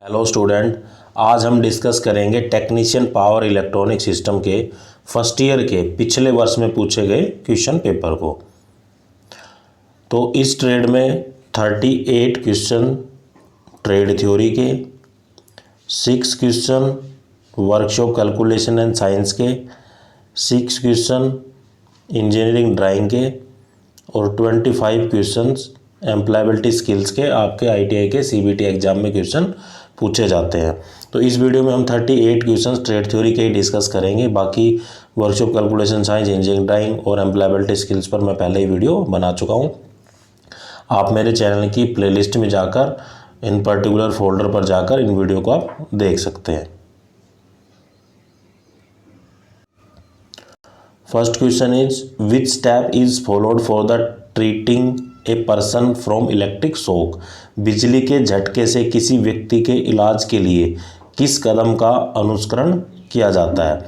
Hello student, आज हम discuss करेंगे टेक्नीशियन पावर इलेक्ट्रॉनिक सिस्टम के फर्स्ट ईयर के पिछले वर्ष में पूछे गए क्वेश्चन पेपर को। तो इस ट्रेड में 38 क्वेश्चन ट्रेड थ्योरी के, 6 question workshop calculation and science के, 6 क्वेश्चन इंजीनियरिंग ड्राइंग के और 25 क्वेश्चंस एम्प्लॉयबिलिटी स्किल्स के आपके आईटीआई के सीबीटी एग्जाम में क्वेश्चन पूछे जाते हैं। तो इस वीडियो में हम 38 क्वेश्चंस ट्रेड थ्योरी के ही डिस्कस करेंगे। बाकी workshop calculation science, engineering drawing और एम्प्लॉयबिलिटी स्किल्स पर मैं पहले ही वीडियो बना चुका हूं। आप मेरे चैनल की प्लेलिस्ट में जाकर इन पर्टिकुलर फोल्डर पर जाकर इन वीडियो को आप देख सकते हैं। First question is which step is followed for the treating a person from electric shock. बिजली के झटके से किसी व्यक्ति के इलाज के लिए किस कदम का अनुसरण किया जाता है।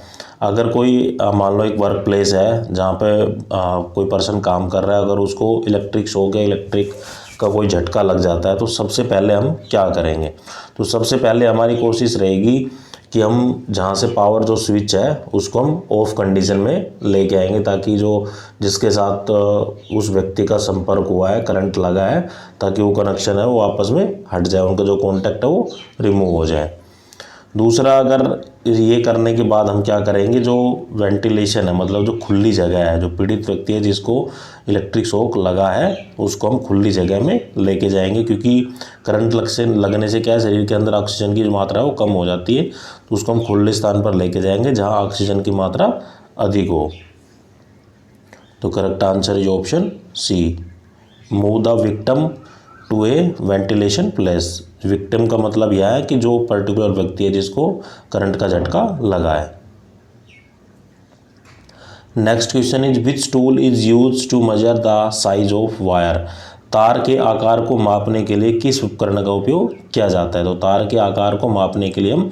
अगर कोई मान लो एक वर्क प्लेस है जहाँ पे कोई पर्सन काम कर रहा है, अगर उसको इलेक्ट्रिक शॉक या इलेक्ट्रिक का कोई झटका लग जाता है तो सबसे पहले हम क्या करेंगे। तो सबसे पहले हमारी कोशिश रहेगी कि हम जहाँ से पावर जो स्विच है उसको हम ऑफ कंडीशन में लेके आएंगे, ताकि जो जिसके साथ उस व्यक्ति का संपर्क हुआ है, करंट लगा है, ताकि वो कनेक्शन है वो आपस में हट जाए, उनका जो कॉन्टैक्ट है वो रिमूव हो जाए। दूसरा, अगर ये करने के बाद हम क्या करेंगे, जो वेंटिलेशन है मतलब जो खुली जगह है, जो पीड़ित व्यक्ति है जिसको इलेक्ट्रिक शॉक लगा है उसको हम खुली जगह में लेके जाएंगे, क्योंकि करंट लगने से क्या है, शरीर के अंदर ऑक्सीजन की जो मात्रा है वो कम हो जाती है। तो उसको हम खुले स्थान पर लेके जाएंगे जहाँ ऑक्सीजन की मात्रा अधिक हो। तो correct answer is option C, move the victim to a ventilation place. Victim का मतलब यह है कि जो पर्टिकुलर व्यक्ति है जिसको करंट का झटका लगा है। Next question is which tool is use to measure the size of wire. तार के आकार को मापने के लिए किस उपकरण का उपयोग किया जाता है। तो तार के आकार को मापने के लिए हम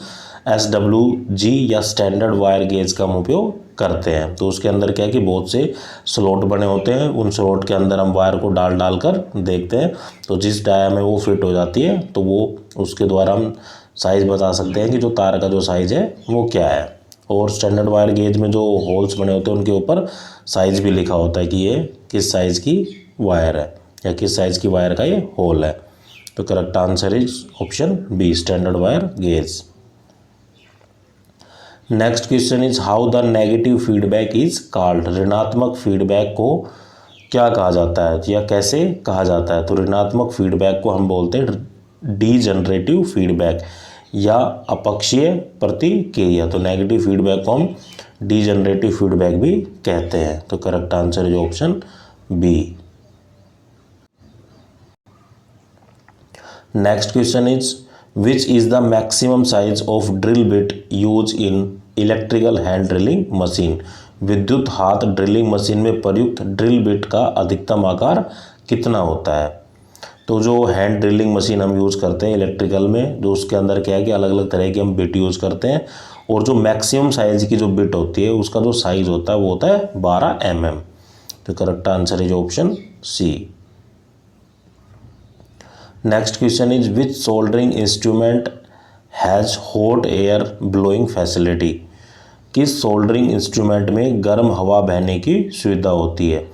SWG या स्टैंडर्ड वायर गेज का हम उपयोग करते हैं। तो उसके अंदर क्या है कि बहुत से स्लॉट बने होते हैं, उन स्लॉट के अंदर हम वायर को डाल कर देखते हैं, तो जिस डाया में वो फिट हो जाती है तो वो उसके द्वारा हम साइज़ बता सकते हैं कि जो तार का जो साइज़ है वो क्या है। और स्टैंडर्ड वायर गेज में जो होल्स बने होते हैं उनके ऊपर साइज़ भी लिखा होता है कि ये किस साइज़ की वायर है या किस साइज़ की वायर का ये होल है। तो correct answer is option B, standard wire gauge. Next question is how the negative feedback is called. ऋणात्मक फीडबैक को क्या कहा जाता है या कैसे कहा जाता है। तो ऋणात्मक फीडबैक को हम बोलते हैं डीजनरेटिव फीडबैक या अपक्षीय प्रतिक्रिया। तो नेगेटिव फीडबैक को हम डीजनरेटिव फीडबैक भी कहते हैं। तो correct answer is option B. Next question is which is the maximum size of drill bit used in electrical hand drilling machine। विद्युत हाथ ड्रिलिंग मशीन में प्रयुक्त ड्रिल बिट का अधिकतम आकार कितना होता है। तो जो हैंड ड्रिलिंग मशीन हम यूज़ करते हैं इलेक्ट्रिकल में, जो उसके अंदर क्या है कि अलग अलग तरह की हम बिट यूज़ करते हैं, और जो मैक्सिमम साइज़ की जो बिट होती है उसका जो साइज़ होता है वो होता है 12 mm। तो correct answer is option C. Next question is which soldering instrument has hot air blowing facility. किस सोल्डरिंग इंस्ट्रूमेंट में गर्म हवा बहने की सुविधा होती है।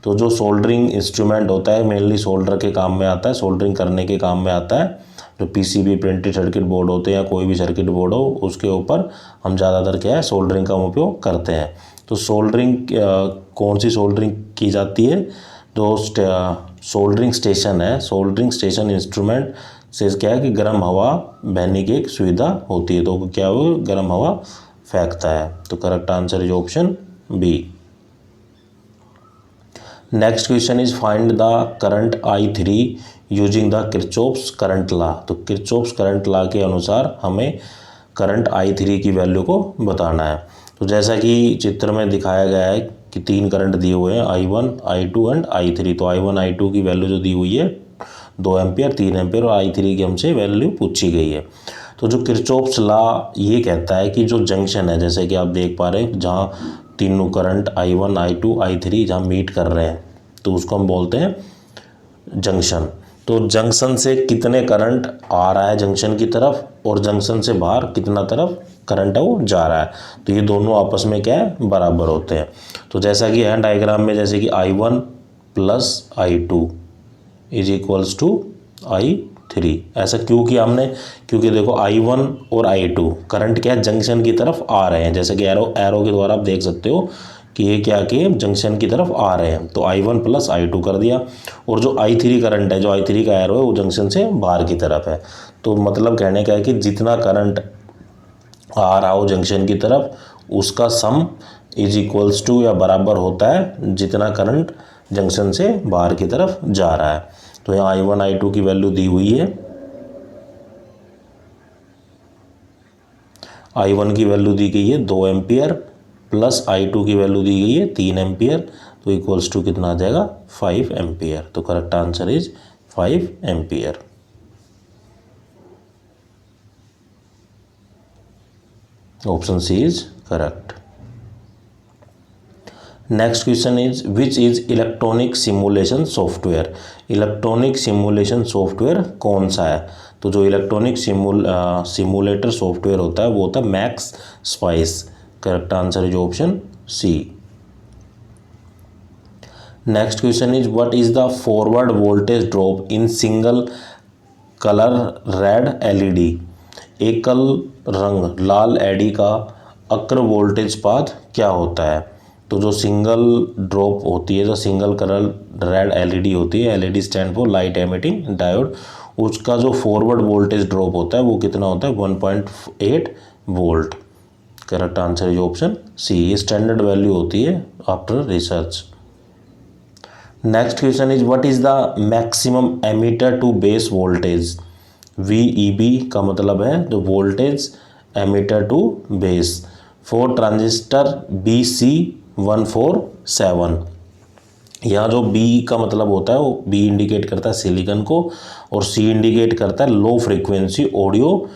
तो जो सोल्डरिंग इंस्ट्रूमेंट होता है मेनली सोल्डर के काम में आता है, सोल्डरिंग करने के काम में आता है। जो PCB प्रिंटेड सर्किट बोर्ड होते हैं या कोई भी सर्किट बोर्ड हो उसके ऊपर हम ज़्यादातर क्या है सोल्डरिंग का उपयोग करते हैं। तो सोल्डरिंग कौन सी सोल्डरिंग की जाती है। जो सोल्डरिंग स्टेशन है, सोल्डरिंग स्टेशन इंस्ट्रूमेंट से क्या है कि गर्म हवा बहने की एक सुविधा होती है, तो क्या वो गर्म हवा फेंकता है। तो correct answer is option B. Next question is find the current I3 using the Kirchhoff's current law. तो किरचॉफ्स करंट लॉ के अनुसार हमें करंट I3 की वैल्यू को बताना है। तो जैसा कि चित्र में दिखाया गया है कि 3 करंट दिए हुए हैं I1, I2 एंड I3। तो I1 I2 की वैल्यू जो दी हुई है 2 एम्पियर, 3 एम्पियर, और I3 की हमसे वैल्यू पूछी गई है। तो जो किरचॉफ्स लॉ ये कहता है कि जो जंक्शन है, जैसे कि आप देख पा रहे हैं जहाँ तीनों करंट I1, I2, I3 जहाँ मीट कर रहे हैं तो उसको हम बोलते हैं जंक्शन। तो जंक्शन से कितने करंट आ रहा है जंक्शन की तरफ और जंक्शन से बाहर कितना तरफ करंट है वो जा रहा है, तो ये दोनों आपस में क्या है, बराबर होते हैं। तो जैसा कि है डायग्राम में, जैसे कि I1 plus I2 is equals to I3। ऐसा क्यों किया हमने, क्योंकि देखो I1 और I2 करंट क्या है, जंक्शन की तरफ आ रहे हैं, जैसे कि एरो के द्वारा आप देख सकते हो कि ये क्या कि जंक्शन की तरफ आ रहे हैं, तो I1 प्लस I2 कर दिया। और जो I3 करंट है, जो I3 का एरो है वो जंक्शन से बाहर की तरफ है। तो मतलब कहने का है कि जितना करंट आ रहा हो जंक्शन की तरफ, उसका सम इज इक्वल्स टू या बराबर होता है जितना करंट जंक्शन से बाहर की तरफ जा रहा है। तो यहाँ I1 I2 की वैल्यू दी हुई है, I1 की वैल्यू दी गई है 2 एम्पियर प्लस I2 की वैल्यू दी गई है 3 एम्पियर, तो इक्वल्स टू कितना आ जाएगा, 5 एम्पियर। तो correct answer is 5 ampere. Option C is correct. Next question is which is electronic simulation software. Electronic simulation software कौन सा है, तो जो इलेक्ट्रॉनिक सिमुलेटर सॉफ्टवेयर होता है वो होता है max spice. Correct answer is option C. Next question is what is the forward voltage drop in single colour red LED. एकल रंग लाल एडी का अक्र वोल्टेज पाथ क्या होता है। तो जो सिंगल ड्रॉप होती है, जो सिंगल कलर रेड एलईडी होती है, LED stand for light emitting diode, उसका जो फॉरवर्ड वोल्टेज ड्रॉप होता है वो कितना होता है, 1.8 volt. Correct answer is option C. ये स्टैंडर्ड वैल्यू होती है after research. Next question is what is the maximum emitter to base voltage. VEB का मतलब है जो voltage emitter to base for transistor BC147। यहाँ जो B का मतलब होता है वो B इंडिकेट करता है सिलिकॉन को, और C इंडिकेट करता है लो फ्रीक्वेंसी ऑडियो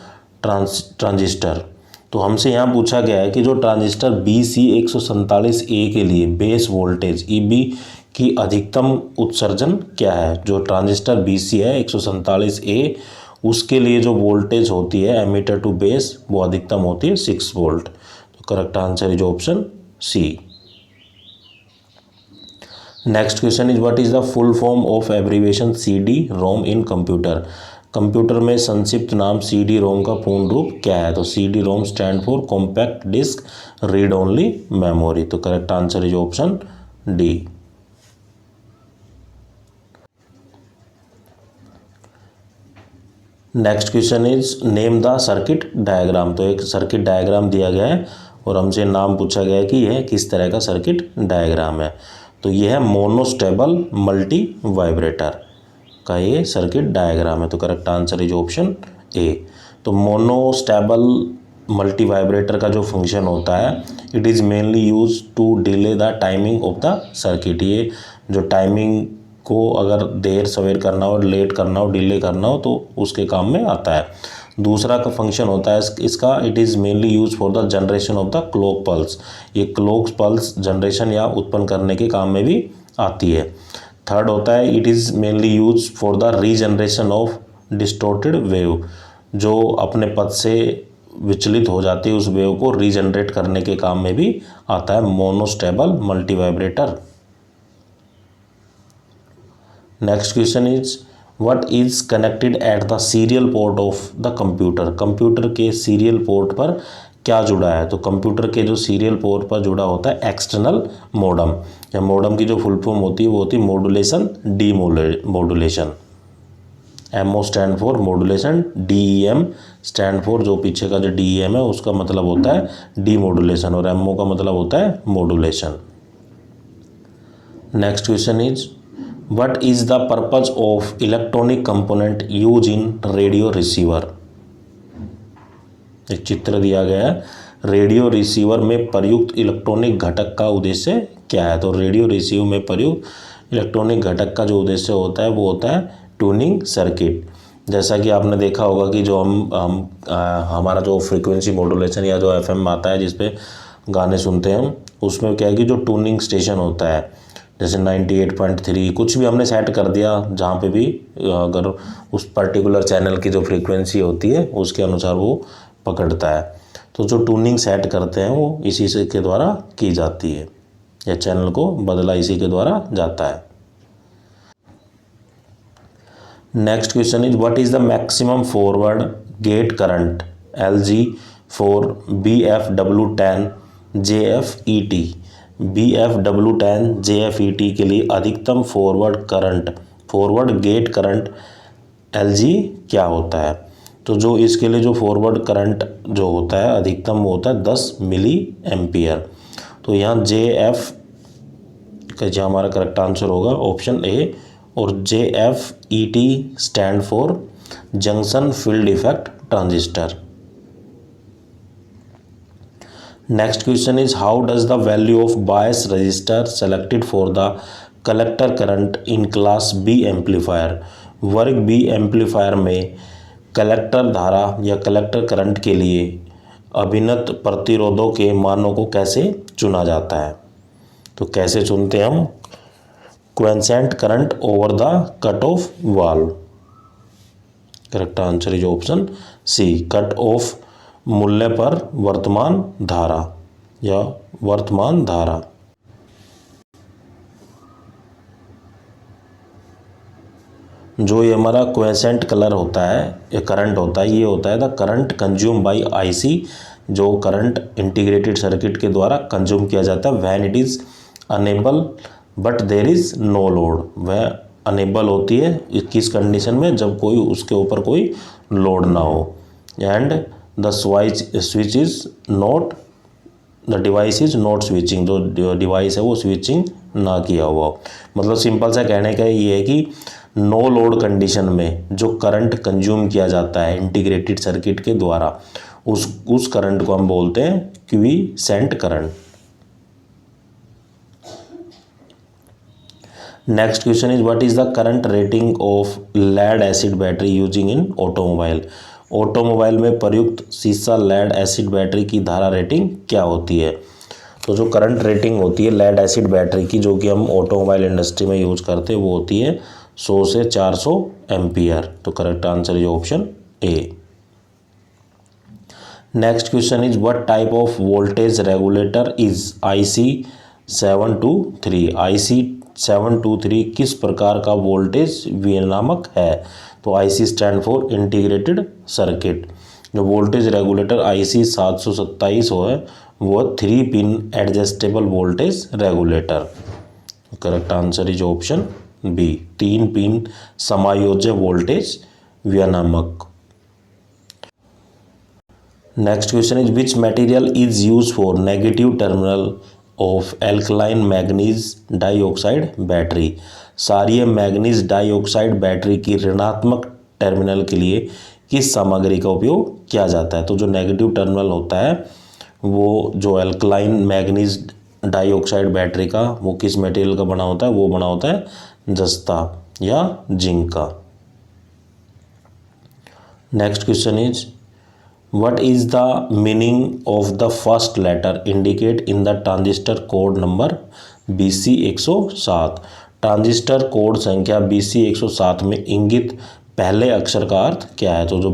ट्रांजिस्टर। तो हमसे यहाँ पूछा गया है कि जो ट्रांजिस्टर BC147A के लिए बेस वोल्टेज EB की अधिकतम उत्सर्जन क्या है। जो ट्रांजिस्टर BC है 147A, उसके लिए जो वोल्टेज होती है एमीटर टू बेस वो अधिकतम होती है 6 वोल्ट। तो correct answer is option C. Next question is what is the full form of abbreviation CD-ROM in computer. Computer में संक्षिप्त नाम CD-ROM का पूर्ण रूप क्या है। तो CD-ROM stand for compact disk read only memory. तो correct answer is option D. Next question is name the circuit diagram. तो एक सर्किट डायग्राम दिया गया है और हमसे नाम पूछा गया है कि यह किस तरह का सर्किट डायग्राम है। तो यह है मोनोस्टेबल मल्टी वाइब्रेटर का ये सर्किट डायग्राम है। तो correct answer is option A. तो मोनोस्टेबल मल्टी वाइब्रेटर का जो फंक्शन होता है, it is mainly use to delay the timing of the circuit. ये जो टाइमिंग को अगर देर सवेर करना हो, लेट करना हो, डिले करना हो, तो उसके काम में आता है। दूसरा का फंक्शन होता है इसका, it is mainly use for the generation of the clock pulse. ये क्लॉक पल्स जनरेशन या उत्पन्न करने के काम में भी आती है। थर्ड होता है it is mainly use for the regeneration of distorted wave. जो अपने पथ से विचलित हो जाती है उस वेव को रीजनरेट करने के काम में भी आता है monostable multi vibrator. Next question is what is connected at the serial port of the computer. Computer के सीरियल पोर्ट पर क्या जुड़ा है। तो कंप्यूटर के जो सीरियल पोर्ट पर जुड़ा होता है एक्सटर्नल मॉडम, या मॉडम की जो फुल फॉर्म होती है वो होती है modulation demodulation. MO stand for modulation, DEM stand for जो पीछे का जो DEM है उसका मतलब होता है डीमॉड्यूलेशन, और MO का मतलब होता है modulation. Next question is what is the purpose of electronic component use in radio receiver. एक चित्र दिया गया है, रेडियो रिसीवर में प्रयुक्त इलेक्ट्रॉनिक घटक का उद्देश्य क्या है। तो रेडियो रिसीवर में प्रयुक्त इलेक्ट्रॉनिक घटक का जो उद्देश्य होता है वो होता है ट्यूनिंग सर्किट। जैसा कि आपने देखा होगा कि जो हमारा जो फ्रीक्वेंसी मॉड्यूलेशन या जो FM आता है जिसपे गाने सुनते हैं, उसमें क्या है कि जो ट्यूनिंग स्टेशन होता है, जैसे 98.3 कुछ भी हमने सेट कर दिया, जहाँ पे भी अगर उस पर्टिकुलर चैनल की जो फ्रीक्वेंसी होती है उसके अनुसार वो पकड़ता है। तो जो ट्यूनिंग सेट करते हैं वो इसी से के द्वारा की जाती है, या चैनल को बदला इसी के द्वारा जाता है। Next question is what is the maximum forward gate current LG for BFW10 JFET। BFW10 JFET के लिए अधिकतम फॉरवर्ड गेट करंट LG क्या होता है? तो जो इसके लिए जो फॉरवर्ड करंट जो होता है अधिकतम वो होता है 10 मिली एम्पियर। तो यहाँ JF का जो हमारा करेक्ट आंसर होगा ऑप्शन ए, और JFET stand for junction field effect transistor. Next question is how does the value of bias register selected for the collector current in class B amplifier. वर्ग B amplifier में collector धारा या collector current के लिए अभिन्न प्रतिरोधों के मानों को कैसे चुना जाता है? तो कैसे चुनते हैं हम? Quiescent current over the cut off valve. Correct answer is option C, cut off मूल्य पर वर्तमान धारा या वर्तमान धारा। जो ये हमारा क्वेसेंट कलर होता है या करंट होता है, ये होता है the current consume by IC, जो करंट इंटीग्रेटेड सर्किट के द्वारा कंज्यूम किया जाता है when it is enable but there is no load. वह अनेबल होती है किस कंडीशन में? जब कोई उसके ऊपर कोई लोड ना हो, and the switch is not, the device is not switching, जो डिवाइस है वो स्विचिंग ना किया हुआ। मतलब सिंपल सा कहने का ये है कि नो लोड कंडीशन में जो करंट कंज्यूम किया जाता है इंटीग्रेटेड सर्किट के द्वारा, उस करंट को हम बोलते हैं quiescent current. Next question is what is the current rating of lead acid battery using in automobile. Automobile में प्रयुक्त सीसा लेड एसिड बैटरी की धारा रेटिंग क्या होती है? तो जो करंट रेटिंग होती है लेड एसिड बैटरी की, जो कि हम ऑटोमोबाइल इंडस्ट्री में यूज करते हैं, वो होती है 100 से 400 एम्पियर। तो correct answer is option A. Next question is what type of voltage regulator is IC723। IC723 किस प्रकार का वोल्टेज विनियामक है? तो IC stand for integrated circuit. जो वोल्टेज रेगुलेटर IC727 है वो 3 pin adjustable voltage regulator. Correct answer is option B, 3 pin समायोज्य वोल्टेज विनियामक। Next question is which material is use for negative terminal of alkaline manganese dioxide battery. क्षारीय manganese dioxide battery की ऋणात्मक terminal के लिए किस सामग्री का उपयोग किया जाता है? तो जो नेगेटिव टर्मिनल होता है वो जो एल्कलाइन मैग्नीज डाइऑक्साइड बैटरी का वो किस मटेरियल का बना होता है? वो बना होता है जस्ता या जिंक का। Next question is What is the meaning of the first letter indicate in the transistor code number BC107। Transistor code संख्या BC107 में इंगित पहले अक्षर का अर्थ क्या है? तो जो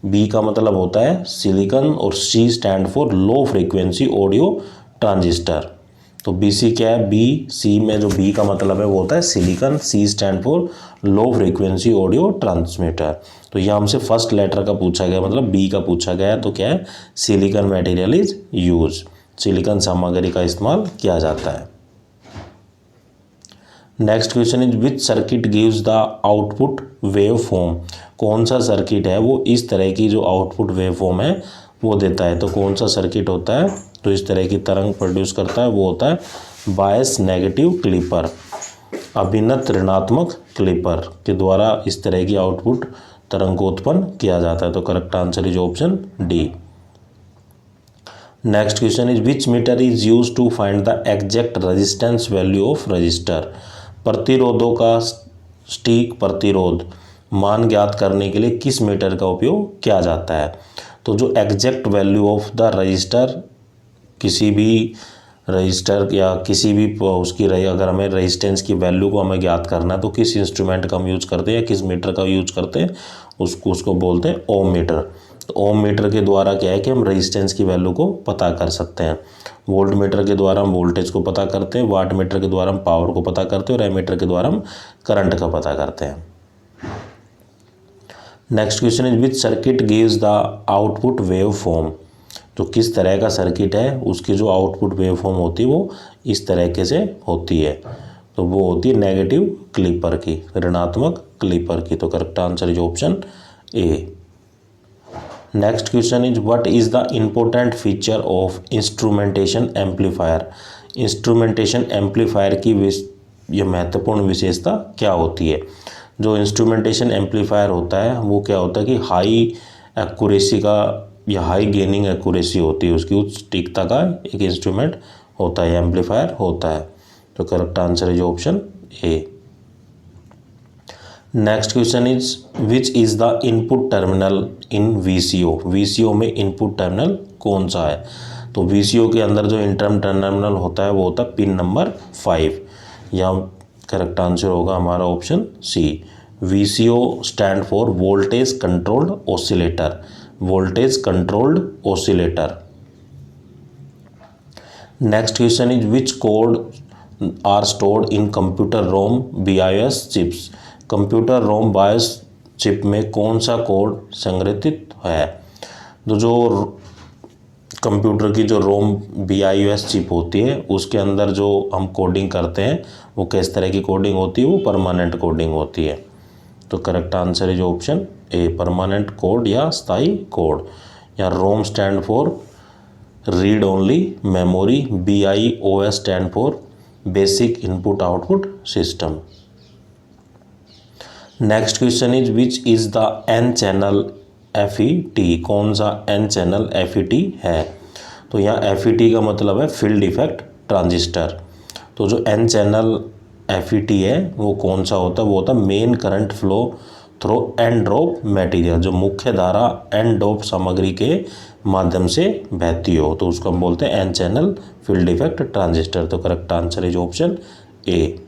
B का मतलब होता है सिलिकॉन और C stand for low frequency audio transistor. तो BC क्या है? C में जो B का मतलब है वो होता है silicon, C stand for low frequency audio transmitter. तो यहाँ हमसे फर्स्ट लेटर का पूछा गया, मतलब B का पूछा गया है, तो क्या है? Silicon material is use, silicon सामग्री का इस्तेमाल किया जाता है। Next question is which circuit gives the output wave form. कौन सा सर्किट है वो इस तरह की जो आउटपुट वेव फॉर्म है वो देता है? तो कौन सा सर्किट होता है तो इस तरह की तरंग प्रोड्यूस करता है? वो होता है बायस नेगेटिव क्लिपर, अभिन्न ऋणात्मक क्लिपर के द्वारा इस तरह की आउटपुट तरंग को उत्पन्न किया जाता है। तो correct answer is option D. Next question is which meter is use to find the exact resistance value of register. प्रतिरोधों का सटीक प्रतिरोध मान ज्ञात करने के लिए किस मीटर का उपयोग किया जाता है? तो जो exact value of the register किसी भी रजिस्टर या किसी भी उसकी अगर हमें रेजिस्टेंस की वैल्यू को हमें ज्ञात करना है तो किस इंस्ट्रूमेंट का हम यूज करते हैं या किस मीटर का यूज करते हैं, उसको बोलते हैं ओम मीटर। तो ओम मीटर के द्वारा क्या है कि हम रेजिस्टेंस की वैल्यू को पता कर सकते हैं। वोल्ट मीटर के द्वारा हम वोल्टेज को पता करते हैं, वाट मीटर के द्वारा हम पावर को पता करते हैं और एमीटर के द्वारा हम करंट का पता करते हैं। Next question is which circuit gives the output wave form. तो किस तरह का सर्किट है, उसकी जो आउटपुट वेव फॉर्म होती है वो इस तरीके से होती है। तो वो होती है नेगेटिव क्लिपर की, ऋणात्मक क्लिपर की। तो correct answer is option A. Next question is what is the important feature of instrumentation amplifier. Instrumentation amplifier की ये महत्वपूर्ण विशेषता क्या होती है। जो इंस्ट्रूमेंटेशन एम्पलीफायर होता है वो क्या होता है कि हाई एक्यूरेसी का या हाई गेनिंग एक्यूरेसी होती है, उसकी उच्च सटीकता का एक इंस्ट्रूमेंट होता है, एम्पलीफायर होता है। तो correct answer is option A. Next question is which is the input terminal in VCO. VCO में इनपुट टर्मिनल कौन सा है। तो वीसीओ के अंदर जो इंटरम टर्मिनल होता है वो होता है पिन नंबर 5। या करेक्ट आंसर होगा हमारा option C. VCO stand for voltage controlled oscillator, voltage controlled oscillator. Next question is which code are stored in computer ROM BIOS chips. Computer ROM BIOS chip में कौन सा code संग्रहित है। तो जो कंप्यूटर की जो रोम BIOS चिप होती है उसके अंदर जो हम कोडिंग करते हैं वो किस तरह की कोडिंग होती है, वो परमानेंट कोडिंग होती है। तो correct answer is option A, permanent code या स्थायी कोड। या रोम stand for read only memory, BIOS stand for basic input output system. Next question is which is the N channel FET। कौन सा N channel FET है। तो यहाँ FET का मतलब है फील्ड इफेक्ट ट्रांजिस्टर। तो जो N चैनल FET है वो कौन सा होता है, वो होता है main current flow through an drop material. जो मुख्य धारा एन ड्रॉप सामग्री के माध्यम से बहती हो तो उसको हम बोलते हैं N channel field effect transistor. तो correct answer is option A.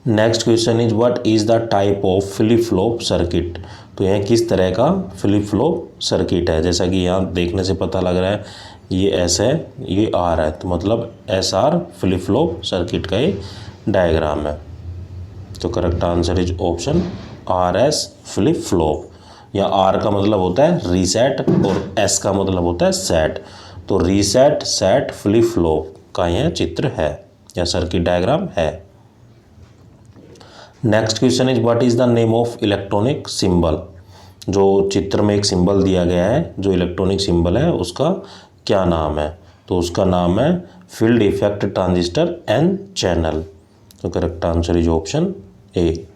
Next question is what is the type of flip flop circuit. तो यह किस तरह का फ्लिप फ्लॉप सर्किट है। जैसा कि यहाँ देखने से पता लग रहा है ये S है, ये R है, तो मतलब SR फ्लिप फ्लॉप सर्किट का ये डायग्राम है। तो correct answer is option RS flip flop. या R का मतलब होता है रीसेट और S का मतलब होता है सेट। तो रीसेट सेट फ्लिप फ्लॉप का यह चित्र है या सर्किट डायग्राम है। Next question is what is the name of electronic symbol. जो चित्र में एक सिंबल दिया गया है, जो इलेक्ट्रॉनिक सिंबल है उसका क्या नाम है। तो उसका नाम है field effect transistor N channel. तो correct answer is option A.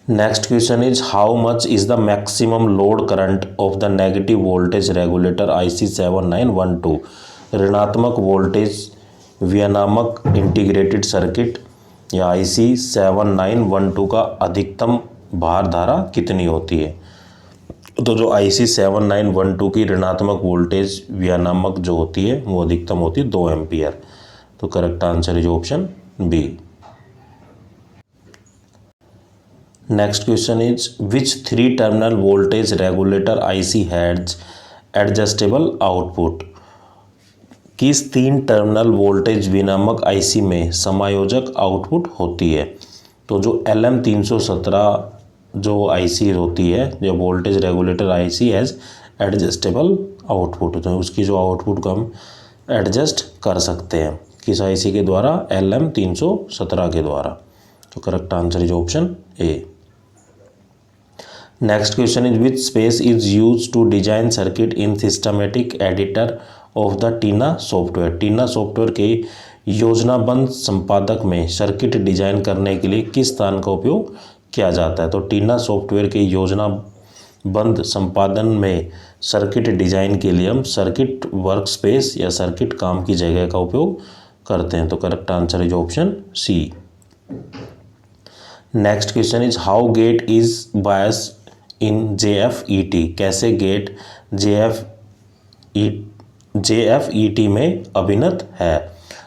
Next question is how much is the maximum load current of the negative voltage regulator IC 7912। ऋणात्मक वोल्टेज विनियामक इंटीग्रेटेड सर्किट या IC 7912 का अधिकतम भार धारा कितनी होती है। तो जो IC 7912 की ऋणात्मक वोल्टेज विनियामक जो होती है वो अधिकतम होती है 2 एम्पियर। तो correct answer is option B. Next question is which 3 terminal voltage regulator IC has adjustable output. किस 3 टर्मिनल वोल्टेज विनियामक IC में समायोजक आउटपुट होती है। तो जो LM317 जो IC होती है, जो voltage regulator IC has adjustable output, तो उसकी जो आउटपुट को हम एडजस्ट कर सकते हैं किस IC के द्वारा, LM317 के द्वारा। तो correct answer is option A. Next question is which space is use to design circuit in systematic editor of the TINA software. TINA software के योजनाबद्ध संपादक में सर्किट डिजाइन करने के लिए किस स्थान का उपयोग किया जाता है। तो टीना सॉफ्टवेयर के योजनाबद्ध संपादन में सर्किट डिजाइन के लिए हम सर्किट वर्कस्पेस या सर्किट काम की जगह का उपयोग करते हैं। तो correct answer is option C. Next question is how gate is bias in JFET। कैसे गेट JFET JFET में अभिन्नत है।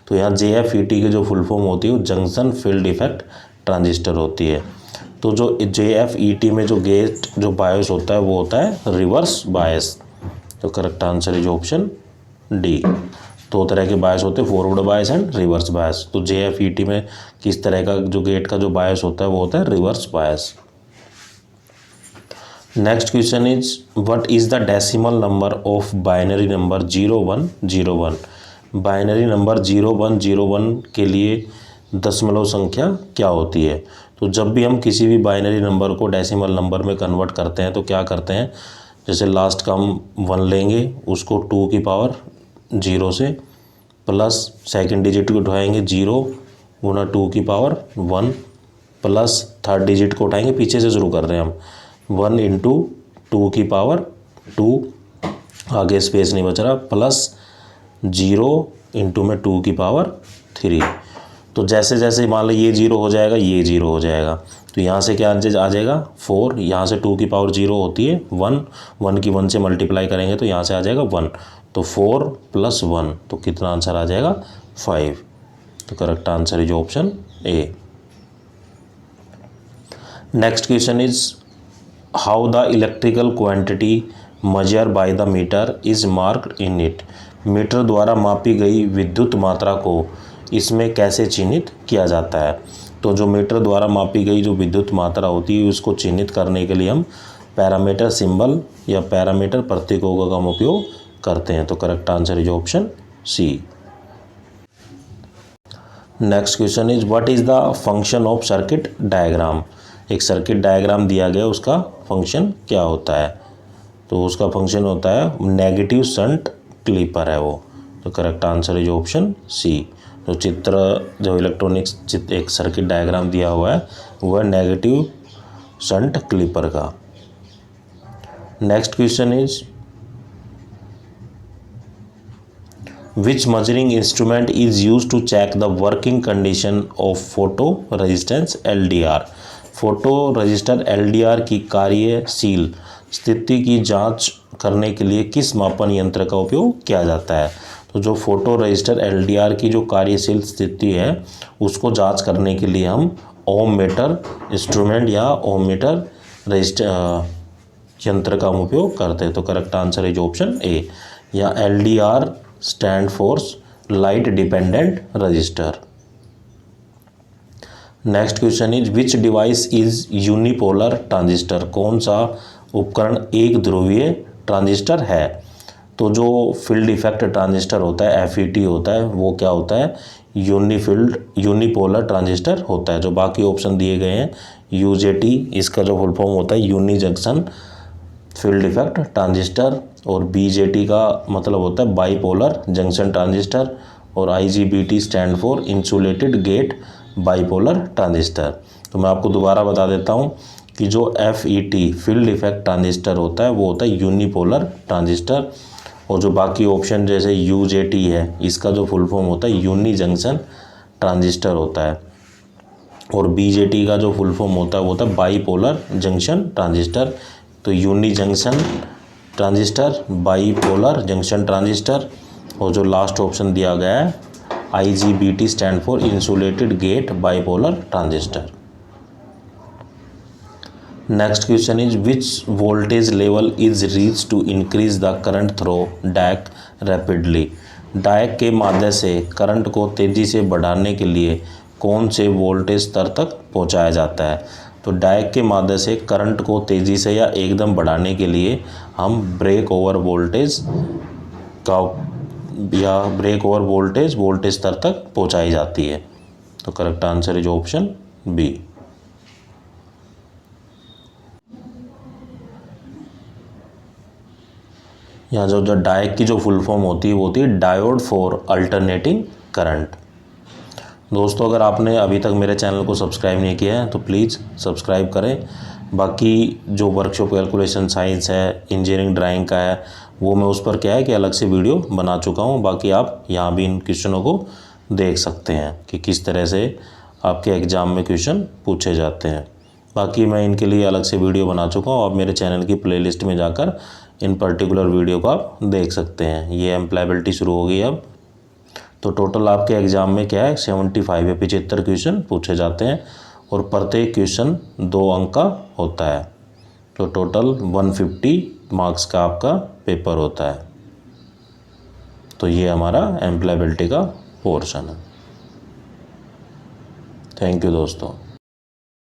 तो यहाँ JFET की जो फुल फॉर्म होती है वो जंक्शन फील्ड इफेक्ट ट्रांजिस्टर होती है। तो जो JFET में जो गेट जो बायस होता है वो होता है रिवर्स बायस। तो correct answer is option D. दो तरह के बायस होते हैं, forward bias and reverse bias. तो JFET में किस तरह का जो गेट का जो बायस होता है वो होता है reverse bias. Next question is what is the decimal number of binary number 0101। Binary number 0101 के लिए दशमलव संख्या क्या होती है। तो जब भी हम किसी भी बाइनरी नंबर को डेसिमल नंबर में कन्वर्ट करते हैं तो क्या करते हैं, जैसे लास्ट का हम 1 लेंगे, उसको 2 की पावर 0 से प्लस सेकंड डिजिट को उठाएंगे 0 गुना 2 की पावर 1 प्लस थर्ड डिजिट को उठाएंगे, पीछे से शुरू कर रहे हैं हम, 1 इंटू 2 की पावर 2, आगे स्पेस नहीं बच रहा, प्लस 0 इंटू में 2 की पावर 3। तो जैसे जैसे मान लो ये 0 हो जाएगा, ये 0 हो जाएगा, तो यहाँ से क्या आ जाएगा 4, यहाँ से 2 की पावर 0 होती है 1, 1 की 1 से मल्टीप्लाई करेंगे तो यहाँ से आ जाएगा 1, तो 4 प्लस 1, तो कितना आंसर आ जाएगा 5। तो correct answer is option A. Next question is how the electrical quantity measure by the meter is marked in it. Meter द्वारा मापी गई विद्युत मात्रा को इसमें कैसे चिन्हित किया जाता है। तो जो मीटर द्वारा मापी गई जो विद्युत मात्रा होती है उसको चिन्हित करने के लिए हम पैरामीटर सिंबल या पैरामीटर प्रतीकों का हम उपयोग करते हैं। तो correct answer is option C. Next question is what is the function of circuit diagram. एक सर्किट डायग्राम दिया गया, उसका फंक्शन क्या होता है। तो उसका फंक्शन होता है नेगेटिव शंट क्लिपर है वो। तो correct answer is option C. तो चित्र जो इलेक्ट्रॉनिक्स एक सर्किट डायग्राम दिया हुआ है वो है नेगेटिव शंट क्लिपर का। Next question is which measuring instrument is use to check the working condition of photo resistance LDR। Photo register LDR की कार्यशील स्थिति की जांच करने के लिए किस मापन यंत्र का उपयोग किया जाता है। तो जो फोटो रजिस्टर LDR की जो कार्यशील स्थिति है उसको जांच करने के लिए हम ओम मीटर इंस्ट्रूमेंट या ओम मीटर रजिस्टर यंत्र का हम उपयोग करते हैं। तो करेक्ट आंसर इज ऑप्शन ए, या LDR stand for light dependent register. Next question is which device is unipolar transistor. कौन सा उपकरण एक ध्रुवीय ट्रांजिस्टर है। तो जो फील्ड इफेक्ट ट्रांजिस्टर होता है FET होता है वो क्या होता है यूनिपोलर ट्रांजिस्टर होता है। जो बाकी ऑप्शन दिए गए हैं UJT, इसका जो फुल फॉर्म होता है uni junction field effect transistor, और BJT का मतलब होता है बाईपोलर जंक्शन ट्रांजिस्टर, और IGBT stand for insulated gate bipolar transistor. तो मैं आपको दोबारा बता देता हूँ कि जो FET फील्ड इफेक्ट ट्रांजिस्टर होता है वो होता है यूनिपोलर ट्रांजिस्टर, और जो बाकी ऑप्शन जैसे UJT है इसका जो फुल फॉर्म होता है यूनि जंक्शन ट्रांजिस्टर होता है, और BJT का जो फुल फॉर्म होता है वो होता है बाईपोलर जंक्शन ट्रांजिस्टर। तो uni junction transistor, bipolar junction transistor, और जो लास्ट ऑप्शन दिया गया है IGBT stand for insulated gate bipolar transistor. Next question is which voltage level is reach to increase the current through diac rapidly. Diac के माध्यम से current को तेज़ी से बढ़ाने के लिए कौन से वोल्टेज स्तर तक पहुंचाया जाता है। तो डायक के माध्यम से करंट को तेज़ी से या एकदम बढ़ाने के लिए हम ब्रेक ओवर वोल्टेज का या ब्रेक ओवर वोल्टेज स्तर तक पहुंचाई जाती है। तो correct answer is option B. यहाँ जो डायक की जो फुल फॉर्म होती है वो होती है डायोड फॉर अल्टरनेटिंग करंट। दोस्तों अगर आपने अभी तक मेरे चैनल को सब्सक्राइब नहीं किया है तो प्लीज़ सब्सक्राइब करें। बाकी जो वर्कशॉप कैलकुलेशन साइंस है, इंजीनियरिंग ड्राइंग का है, वो मैं उस पर क्या है कि अलग से वीडियो बना चुका हूँ। बाकी आप यहाँ भी इन क्वेश्चनों को देख सकते हैं कि किस तरह से आपके एग्ज़ाम में क्वेश्चन पूछे जाते हैं। बाकी मैं इनके लिए अलग से वीडियो बना चुका हूँ। आप मेरे चैनल की प्लेलिस्ट में जाकर इन पर्टिकुलर वीडियो को आप देख सकते हैं। ये एम्प्लॉयबिलिटी शुरू हो गई अब। तो टोटल आपके एग्ज़ाम में क्या है, 75 या 75 क्वेश्चन पूछे जाते हैं और प्रत्येक क्वेश्चन 2 अंक का होता है। तो टोटल 150 मार्क्स का आपका पेपर होता है। तो ये हमारा एम्प्लॉयबिलिटी का पोर्शन है। थैंक यू दोस्तों।